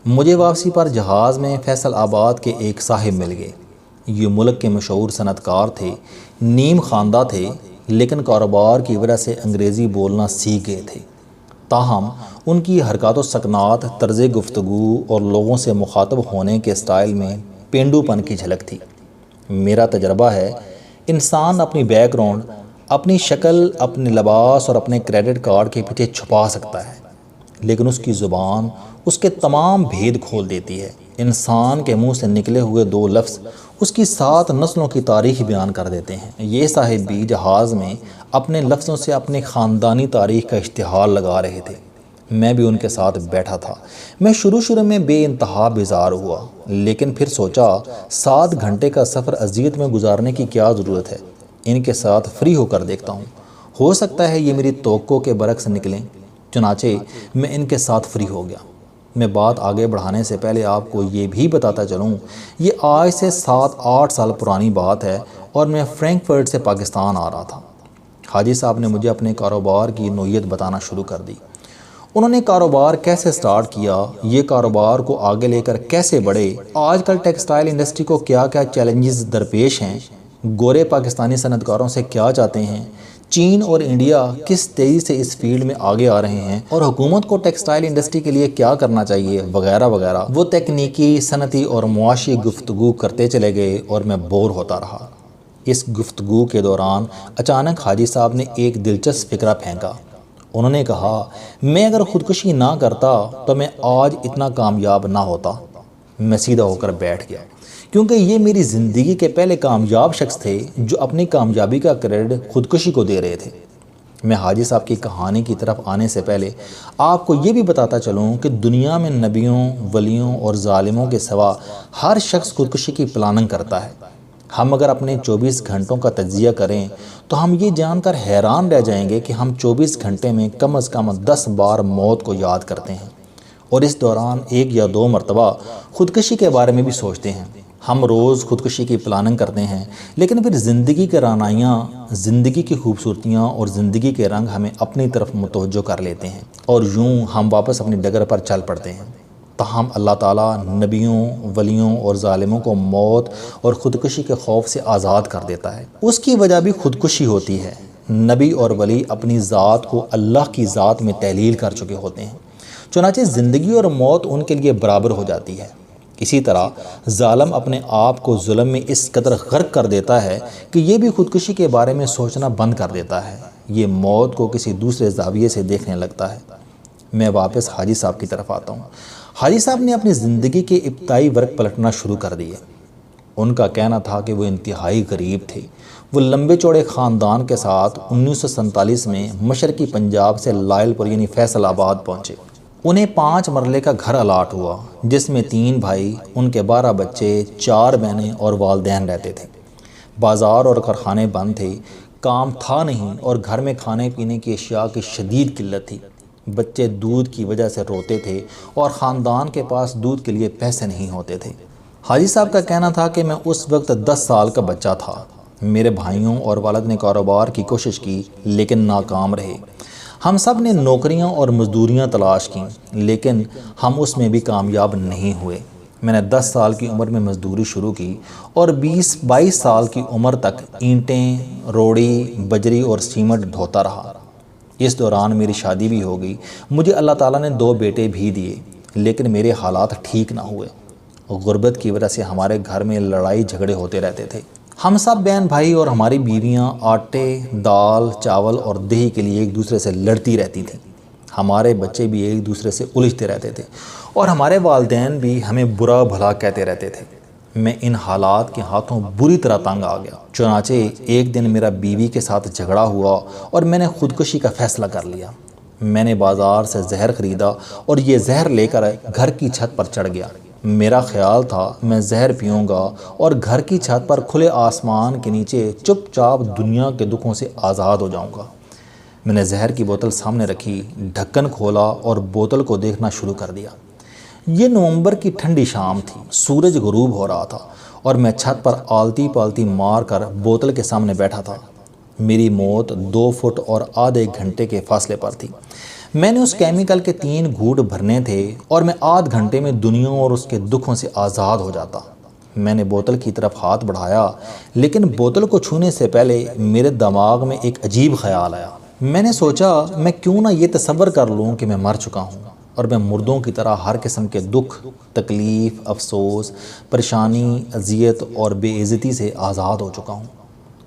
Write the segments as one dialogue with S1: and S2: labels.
S1: مجھے واپسی پر جہاز میں فیصل آباد کے ایک صاحب مل گئے۔ یہ ملک کے مشہور صنعت کار تھے، نیم خواندہ تھے، لیکن کاروبار کی وجہ سے انگریزی بولنا سیکھ گئے تھے۔ تاہم ان کی حرکات و سکنات، طرز گفتگو اور لوگوں سے مخاطب ہونے کے سٹائل میں پینڈو پن کی جھلک تھی۔ میرا تجربہ ہے، انسان اپنی بیک گراؤنڈ، اپنی شکل، اپنے لباس اور اپنے کریڈٹ کارڈ کے پیچھے چھپا سکتا ہے، لیکن اس کی زبان اس کے تمام بھید کھول دیتی ہے۔ انسان کے منہ سے نکلے ہوئے 2 لفظ اس کی 7 نسلوں کی تاریخ بیان کر دیتے ہیں۔ یہ صاحب بھی جہاز میں اپنے لفظوں سے اپنی خاندانی تاریخ کا اشتہار لگا رہے تھے۔ میں بھی ان کے ساتھ بیٹھا تھا۔ میں شروع میں بے انتہا بیزار ہوا، لیکن پھر سوچا 7 گھنٹے کا سفر اذیت میں گزارنے کی کیا ضرورت ہے؟ ان کے ساتھ فری ہو کر دیکھتا ہوں، ہو سکتا ہے یہ میری توقع کے برعکس نکلیں۔ چنانچہ میں ان کے ساتھ فری ہو گیا۔ میں بات آگے بڑھانے سے پہلے آپ کو یہ بھی بتاتا چلوں، یہ آج سے 7-8 سال پرانی بات ہے اور میں فرینکفرٹ سے پاکستان آ رہا تھا۔ حاجی صاحب نے مجھے اپنے کاروبار کی نوعیت بتانا شروع کر دی۔ انہوں نے کاروبار کیسے سٹارٹ کیا، یہ کاروبار کو آگے لے کر کیسے بڑھے، آج کل ٹیکسٹائل انڈسٹری کو کیا کیا چیلنجز درپیش ہیں، گورے پاکستانی صنعت کاروں سے کیا چاہتے ہیں، چین اور انڈیا کس تیزی سے اس فیلڈ میں آگے آ رہے ہیں، اور حکومت کو ٹیکسٹائل انڈسٹری کے لیے کیا کرنا چاہیے، وغیرہ وغیرہ۔ وہ تکنیکی، صنعتی اور معاشی گفتگو کرتے چلے گئے اور میں بور ہوتا رہا۔ اس گفتگو کے دوران اچانک حاجی صاحب نے ایک دلچسپ فکرہ پھینکا۔ انہوں نے کہا، میں اگر خودکشی نہ کرتا تو میں آج اتنا کامیاب نہ ہوتا۔ میں سیدھا ہو کر بیٹھ گیا، کیونکہ یہ میری زندگی کے پہلے کامیاب شخص تھے جو اپنی کامیابی کا کریڈٹ خودکشی کو دے رہے تھے۔ میں حاجی صاحب کی کہانی کی طرف آنے سے پہلے آپ کو یہ بھی بتاتا چلوں کہ دنیا میں نبیوں، ولیوں اور ظالموں کے سوا ہر شخص خودکشی کی پلاننگ کرتا ہے۔ ہم اگر اپنے 24 گھنٹوں کا تجزیہ کریں تو ہم یہ جان کر حیران رہ جائیں گے کہ ہم 24 گھنٹے میں کم از کم 10 بار موت کو یاد کرتے ہیں، اور اس دوران 1 یا 2 مرتبہ خودکشی کے بارے میں بھی سوچتے ہیں۔ ہم روز خودکشی کی پلاننگ کرتے ہیں، لیکن پھر زندگی کے رعنائیاں، زندگی کی خوبصورتیاں اور زندگی کے رنگ ہمیں اپنی طرف متوجہ کر لیتے ہیں، اور یوں ہم واپس اپنی ڈگر پر چل پڑتے ہیں۔ تاہم اللہ تعالیٰ نبیوں، ولیوں اور ظالموں کو موت اور خودکشی کے خوف سے آزاد کر دیتا ہے۔ اس کی وجہ بھی خودکشی ہوتی ہے۔ نبی اور ولی اپنی ذات کو اللہ کی ذات میں تحلیل کر چکے ہوتے ہیں، چنانچہ زندگی اور موت ان کے لیے برابر ہو جاتی ہے۔ اسی طرح ظالم اپنے آپ کو ظلم میں اس قدر غرق کر دیتا ہے کہ یہ بھی خودکشی کے بارے میں سوچنا بند کر دیتا ہے، یہ موت کو کسی دوسرے زاویے سے دیکھنے لگتا ہے۔ میں واپس حاجی صاحب کی طرف آتا ہوں۔ حاجی صاحب نے اپنی زندگی کے ابتدائی ورق پلٹنا شروع کر دیے۔ ان کا کہنا تھا کہ وہ انتہائی غریب تھے۔ وہ لمبے چوڑے خاندان کے ساتھ 1947 میں مشرقی پنجاب سے لائل پور یعنی فیصل آباد پہنچے۔ انہیں 5 مرلے کا گھر الاٹ ہوا، جس میں 3 بھائی، ان کے 12 بچے، 4 بہنیں اور والدین رہتے تھے۔ بازار اور کارخانے بند تھے، کام تھا نہیں، اور گھر میں کھانے پینے کی اشیاء کی شدید قلت تھی۔ بچے دودھ کی وجہ سے روتے تھے اور خاندان کے پاس دودھ کے لیے پیسے نہیں ہوتے تھے۔ حاجی صاحب کا کہنا تھا کہ میں اس وقت 10 سال کا بچہ تھا۔ میرے بھائیوں اور والد نے کاروبار کی کوشش کی، لیکن ناکام رہے۔ ہم سب نے نوکریاں اور مزدوریاں تلاش کیں، لیکن ہم اس میں بھی کامیاب نہیں ہوئے۔ میں نے 10 سال کی عمر میں مزدوری شروع کی اور 20-22 سال کی عمر تک اینٹیں، روڑی، بجری اور سیمنٹ ڈھوتا رہا۔ اس دوران میری شادی بھی ہو گئی۔ مجھے اللہ تعالیٰ نے 2 بیٹے بھی دیے، لیکن میرے حالات ٹھیک نہ ہوئے۔ غربت کی وجہ سے ہمارے گھر میں لڑائی جھگڑے ہوتے رہتے تھے۔ ہم سب بہن بھائی اور ہماری بیویاں آٹے، دال، چاول اور دہی کے لیے ایک دوسرے سے لڑتی رہتی تھیں۔ ہمارے بچے بھی ایک دوسرے سے الجھتے رہتے تھے، اور ہمارے والدین بھی ہمیں برا بھلا کہتے رہتے تھے۔ میں ان حالات کے ہاتھوں بری طرح تنگ آ گیا۔ چنانچہ ایک دن میرا بیوی کے ساتھ جھگڑا ہوا اور میں نے خودکشی کا فیصلہ کر لیا۔ میں نے بازار سے زہر خریدا اور یہ زہر لے کر گھر کی چھت پر چڑھ گیا۔ میرا خیال تھا میں زہر پیوں گا اور گھر کی چھت پر کھلے آسمان کے نیچے چپ چاپ دنیا کے دکھوں سے آزاد ہو جاؤں گا۔ میں نے زہر کی بوتل سامنے رکھی، ڈھکن کھولا اور بوتل کو دیکھنا شروع کر دیا۔ یہ نومبر کی ٹھنڈی شام تھی، سورج غروب ہو رہا تھا اور میں چھت پر آلتی پالتی مار کر بوتل کے سامنے بیٹھا تھا۔ میری موت 2 فٹ اور آدھے گھنٹے کے فاصلے پر تھی۔ میں نے اس کیمیکل کے 3 گھونٹ بھرنے تھے اور میں آدھ گھنٹے میں دنیا اور اس کے دکھوں سے آزاد ہو جاتا۔ میں نے بوتل کی طرف ہاتھ بڑھایا، لیکن بوتل کو چھونے سے پہلے میرے دماغ میں ایک عجیب خیال آیا۔ میں نے سوچا میں کیوں نہ یہ تصور کر لوں کہ میں مر چکا ہوں اور میں مردوں کی طرح ہر قسم کے دکھ، تکلیف، افسوس، پریشانی، اذیت اور بے عزتی سے آزاد ہو چکا ہوں۔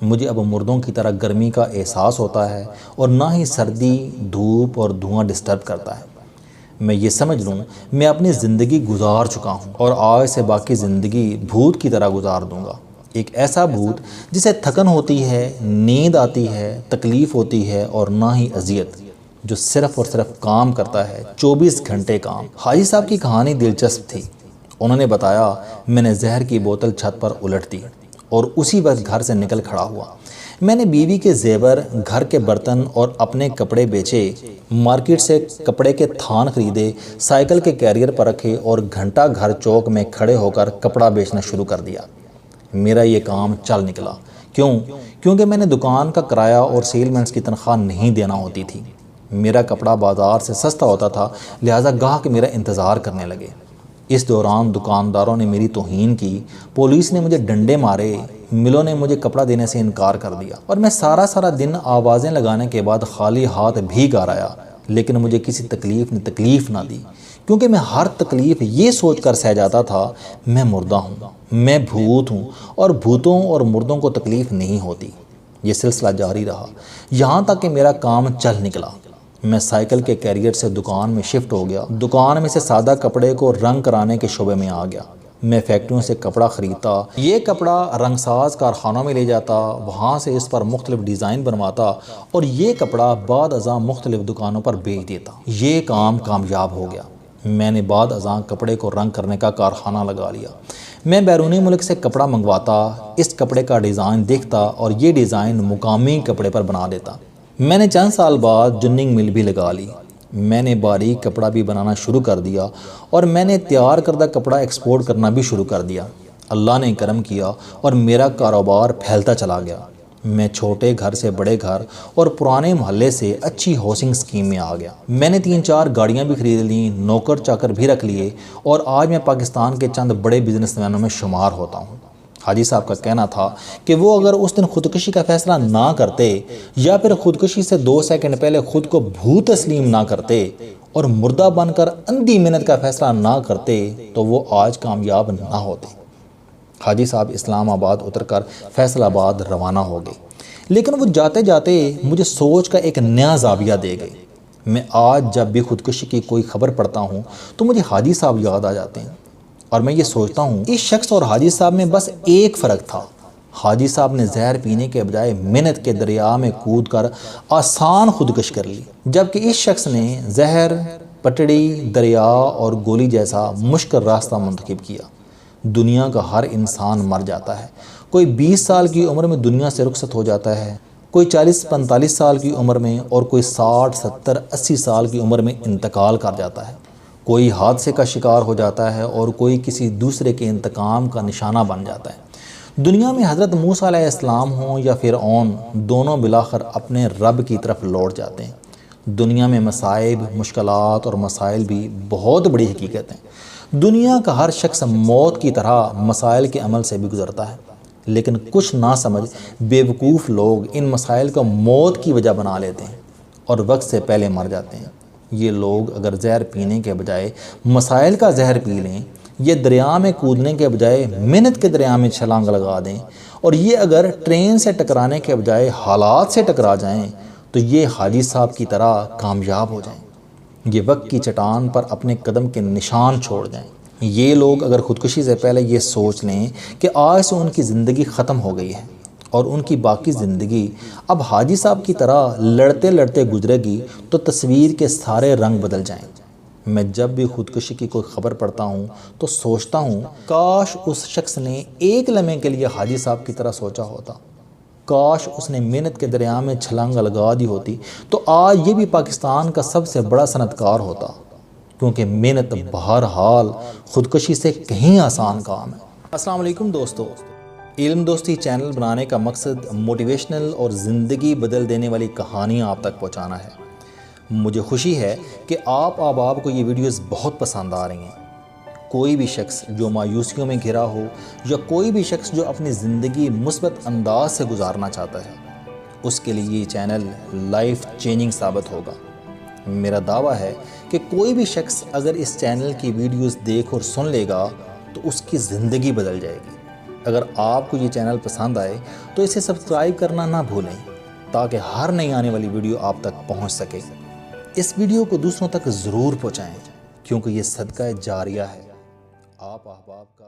S1: مجھے اب مردوں کی طرح گرمی کا احساس ہوتا ہے اور نہ ہی سردی، دھوپ اور دھواں ڈسٹرب کرتا ہے۔ میں یہ سمجھ لوں میں اپنی زندگی گزار چکا ہوں اور آج سے باقی زندگی بھوت کی طرح گزار دوں گا۔ ایک ایسا بھوت جسے تھکن ہوتی ہے، نیند آتی ہے، تکلیف ہوتی ہے اور نہ ہی اذیت، جو صرف اور صرف کام کرتا ہے 24 گھنٹے کام۔ حاجی صاحب کی کہانی دلچسپ تھی۔ انہوں نے بتایا میں نے زہر کی بوتل چھت پر الٹ دی اور اسی وقت گھر سے نکل کھڑا ہوا۔ میں نے بیوی کے زیور، گھر کے برتن اور اپنے کپڑے بیچے، مارکیٹ سے کپڑے کے تھان خریدے، سائیکل کے کیریئر پر رکھے اور گھنٹہ گھر چوک میں کھڑے ہو کر کپڑا بیچنا شروع کر دیا۔ میرا یہ کام چل نکلا۔ کیونکہ میں نے دکان کا کرایہ اور سیل مینس کی تنخواہ نہیں دینا ہوتی تھی۔ میرا کپڑا بازار سے سستا ہوتا تھا، لہٰذا گاہک میرا انتظار کرنے لگے۔ اس دوران دکانداروں نے میری توہین کی، پولیس نے مجھے ڈنڈے مارے، ملوں نے مجھے کپڑا دینے سے انکار کر دیا اور میں سارا دن آوازیں لگانے کے بعد خالی ہاتھ بھی گھر آیا، لیکن مجھے کسی تکلیف نے تکلیف نہ دی، کیونکہ میں ہر تکلیف یہ سوچ کر سہ جاتا تھا میں مردہ ہوں، میں بھوت ہوں اور بھوتوں اور مردوں کو تکلیف نہیں ہوتی۔ یہ سلسلہ جاری رہا یہاں تک کہ میرا کام چل نکلا۔ میں سائیکل کے کیریئر سے دکان میں شفٹ ہو گیا، دکان میں سے سادہ کپڑے کو رنگ کرانے کے شعبے میں آ گیا۔ میں فیکٹریوں سے کپڑا خریدتا، یہ کپڑا رنگ ساز کارخانوں میں لے جاتا، وہاں سے اس پر مختلف ڈیزائن بنواتا اور یہ کپڑا بعد ازاں مختلف دکانوں پر بیچ دیتا۔ یہ کام کامیاب ہو گیا۔ میں نے بعد ازاں کپڑے کو رنگ کرنے کا کارخانہ لگا لیا۔ میں بیرونی ملک سے کپڑا منگواتا، اس کپڑے کا ڈیزائن دیکھتا اور یہ ڈیزائن مقامی کپڑے پر بنا دیتا۔ میں نے چند سال بعد جننگ مل بھی لگا لی۔ میں نے باریک کپڑا بھی بنانا شروع کر دیا اور میں نے تیار کردہ کپڑا ایکسپورٹ کرنا بھی شروع کر دیا۔ اللہ نے کرم کیا اور میرا کاروبار پھیلتا چلا گیا۔ میں چھوٹے گھر سے بڑے گھر اور پرانے محلے سے اچھی ہاؤسنگ اسکیم میں آ گیا۔ میں نے 3-4 گاڑیاں بھی خرید لیں، نوکر چاکر بھی رکھ لیے اور آج میں پاکستان کے چند بڑے بزنس مینوں میں شمار ہوتا ہوں۔ حاجی صاحب کا کہنا تھا کہ وہ اگر اس دن خودکشی کا فیصلہ نہ کرتے یا پھر خودکشی سے 2 سیکنڈ پہلے خود کو بھوت تسلیم نہ کرتے اور مردہ بن کر اندھی محنت کا فیصلہ نہ کرتے تو وہ آج کامیاب نہ ہوتے۔ حاجی صاحب اسلام آباد اتر کر فیصل آباد روانہ ہو گئے، لیکن وہ جاتے جاتے مجھے سوچ کا ایک نیا زاویہ دے گئے۔ میں آج جب بھی خودکشی کی کوئی خبر پڑھتا ہوں تو مجھے حاجی صاحب یاد آ جاتے ہیں اور میں یہ سوچتا ہوں اس شخص اور حاجی صاحب میں بس ایک فرق تھا۔ حاجی صاحب نے زہر پینے کے بجائے محنت کے دریا میں کود کر آسان خودکشی کر لی، جبکہ اس شخص نے زہر، پٹڑی، دریا اور گولی جیسا مشکل راستہ منتخب کیا۔ دنیا کا ہر انسان مر جاتا ہے، کوئی 20 سال کی عمر میں دنیا سے رخصت ہو جاتا ہے، کوئی 40-45 سال کی عمر میں اور کوئی 60-70-80 سال کی عمر میں انتقال کر جاتا ہے، کوئی حادثے کا شکار ہو جاتا ہے اور کوئی کسی دوسرے کے انتقام کا نشانہ بن جاتا ہے۔ دنیا میں حضرت موسیٰ علیہ السلام ہوں یا فرعون، دونوں بلاخر اپنے رب کی طرف لوٹ جاتے ہیں۔ دنیا میں مصائب، مشکلات اور مسائل بھی بہت بڑی حقیقت ہیں۔ دنیا کا ہر شخص موت کی طرح مسائل کے عمل سے بھی گزرتا ہے، لیکن کچھ نہ سمجھ بیوقوف لوگ ان مسائل کو موت کی وجہ بنا لیتے ہیں اور وقت سے پہلے مر جاتے ہیں۔ یہ لوگ اگر زہر پینے کے بجائے مسائل کا زہر پی لیں، یہ دریا میں کودنے کے بجائے محنت کے دریا میں چھلانگ لگا دیں اور یہ اگر ٹرین سے ٹکرانے کے بجائے حالات سے ٹکرا جائیں تو یہ حاجی صاحب کی طرح کامیاب ہو جائیں، یہ وقت کی چٹان پر اپنے قدم کے نشان چھوڑ جائیں۔ یہ لوگ اگر خودکشی سے پہلے یہ سوچ لیں کہ آج سے ان کی زندگی ختم ہو گئی ہے اور ان کی باقی زندگی اب حاجی صاحب کی طرح لڑتے لڑتے گزرے گی تو تصویر کے سارے رنگ بدل جائیں۔ میں جب بھی خودکشی کی کوئی خبر پڑھتا ہوں تو سوچتا ہوں کاش اس شخص نے ایک لمحے کے لیے حاجی صاحب کی طرح سوچا ہوتا، کاش اس نے محنت کے دریا میں چھلانگ لگا دی ہوتی تو آج یہ بھی پاکستان کا سب سے بڑا صنعت کار ہوتا، کیونکہ محنت بہرحال خودکشی سے کہیں آسان کام ہے۔ السلام علیکم دوستو، علم دوستی چینل بنانے کا مقصد موٹیویشنل اور زندگی بدل دینے والی کہانیاں آپ تک پہنچانا ہے۔ مجھے خوشی ہے کہ آپ احباب کو یہ ویڈیوز بہت پسند آ رہی ہیں۔ کوئی بھی شخص جو مایوسیوں میں گھرا ہو یا کوئی بھی شخص جو اپنی زندگی مثبت انداز سے گزارنا چاہتا ہے، اس کے لیے یہ چینل لائف چینجنگ ثابت ہوگا۔ میرا دعویٰ ہے کہ کوئی بھی شخص اگر اس چینل کی ویڈیوز دیکھ اور سن لے گا تو اس کی زندگی بدل جائے گی۔ اگر آپ کو یہ چینل پسند آئے تو اسے سبسکرائب کرنا نہ بھولیں تاکہ ہر نئی آنے والی ویڈیو آپ تک پہنچ سکے۔ اس ویڈیو کو دوسروں تک ضرور پہنچائیں کیونکہ یہ صدقہ جاریہ ہے۔ آپ احباب کا